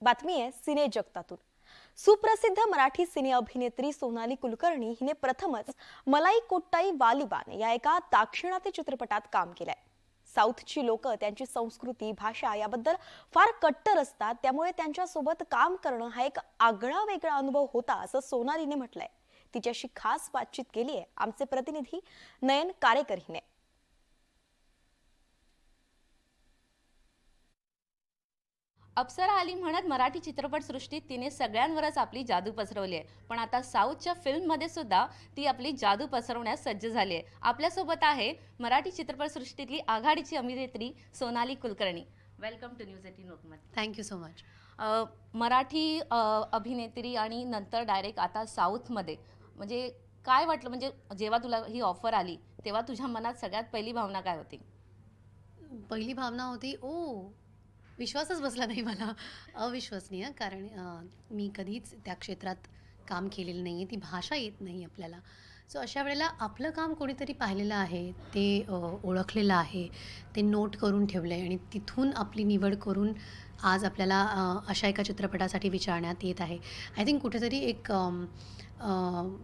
बातमी आहे सिने जगतातून। सुप्रसिद्ध मराठी सिने अभिनेत्री सोनाली कुलकर्णी हिने प्रथमच मलाई कोट्टाई वालिबान या एका दाक्षिणात्य चित्रपटात काम केलंय। साऊथची लोक त्यांची संस्कृती भाषा याबद्दल फार कट्टर असतात, त्यामुळे त्यांच्या सोबत काम करणं हा एक आगळा वेगळा अनुभव होता असं सोनालीने म्हटलंय। तिच्याशी खास बातचीत केली आहे आमचे प्रतिनिधी नयन कारेकर हिने। अप्सरा आली म्हणत मराठी चित्रपटसृष्टीत तिने सगळ्यांवरच आपली जादू पसरवली आहे, पण आता साऊथच्या फिल्ममध्ये सुद्धा ती आपली जादू पसरवण्यास सज्ज झाली आहे। आपल्यासोबत आहे मराठी चित्रपटसृष्टीतली आघाडीची अभिनेत्री Sonali Kulkarni. Welcome to news 18 Lokmat. Thank you so much. Marathi अभिनेत्री आणि नंतर डायरेक्ट आता साऊथमध्ये, म्हणजे काय वाटलं, म्हणजे जेव्हा तुला ही ऑफर आली तेव्हा तुझ्या मनात सगळ्यात पहिली भावना काय होती? पहिली भावना होती विश्वासच बसला नाही मला, अविश्वसनीय। कारण मी कधीच त्या क्षेत्रात काम केलेलं नाही आहे, ती भाषा येत नाही आपल्याला। सो अशा वेळेला आपलं काम कोणीतरी पाहिलेलं आहे, ते ओळखलेलं आहे, ते नोट करून ठेवलं आहे आणि तिथून आपली निवड करून आज आपल्याला अशा एका चित्रपटासाठी विचारण्यात येत आहे। आय थिंक कुठेतरी एक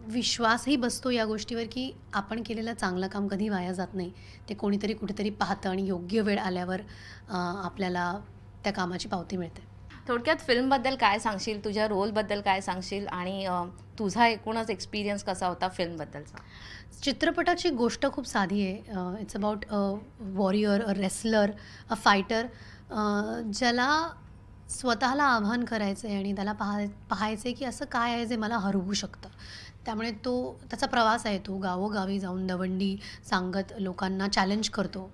विश्वासही बसतो या गोष्टीवर की आपण केलेलं चांगलं काम कधी वाया जात नाही, ते कोणीतरी कुठेतरी पाहतं आणि योग्य वेळ आल्यावर आपल्याला त्या कामाची पावती मिळते। थोडक्यात फिल्मबद्दल काय सांगशील, तुझ्या रोलबद्दल काय सांगशील आणि तुझा एकूणच एक्सपिरियन्स कसा होता फिल्मबद्दलचा? चित्रपटाची गोष्ट खूप साधी आहे। It's about warrior, a wrestler, a fighter, ज्याला स्वतःला आव्हान करायचं आहे आणि त्याला पाहायचं आहे की असं काय आहे जे मला हरवू शकतं। त्यामुळे त्याचा प्रवास आहे, तो गावोगावी जाऊन दवंडी सांगत लोकांना चॅलेंज करतो।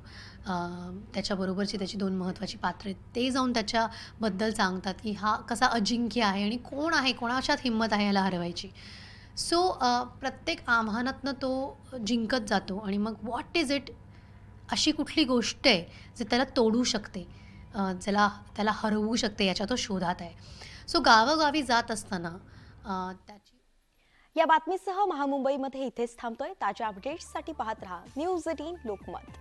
त्याच्याबरोबरची त्याची दोन महत्त्वाची पात्र आहेत, ते जाऊन त्याच्याबद्दल सांगतात की हा कसा अजिंक्य आहे आणि कोण आहे, कोणाच्यात हिंमत आहे याला हरवायची। सो प्रत्येक आव्हानातनं तो जिंकत जातो आणि मग व्हॉट इज इट, अशी कुठली गोष्ट आहे जे त्याला तोडू शकते, त्याला हरवू शकते, याच्या तो शोधात आहे। सो गावोगावी जात असताना त्याची या बातमीसह महामुंबईमध्ये इथेच थांबतोय। ताज्या अपडेट्ससाठी पाहत रहा न्यूज 18 लोकमत।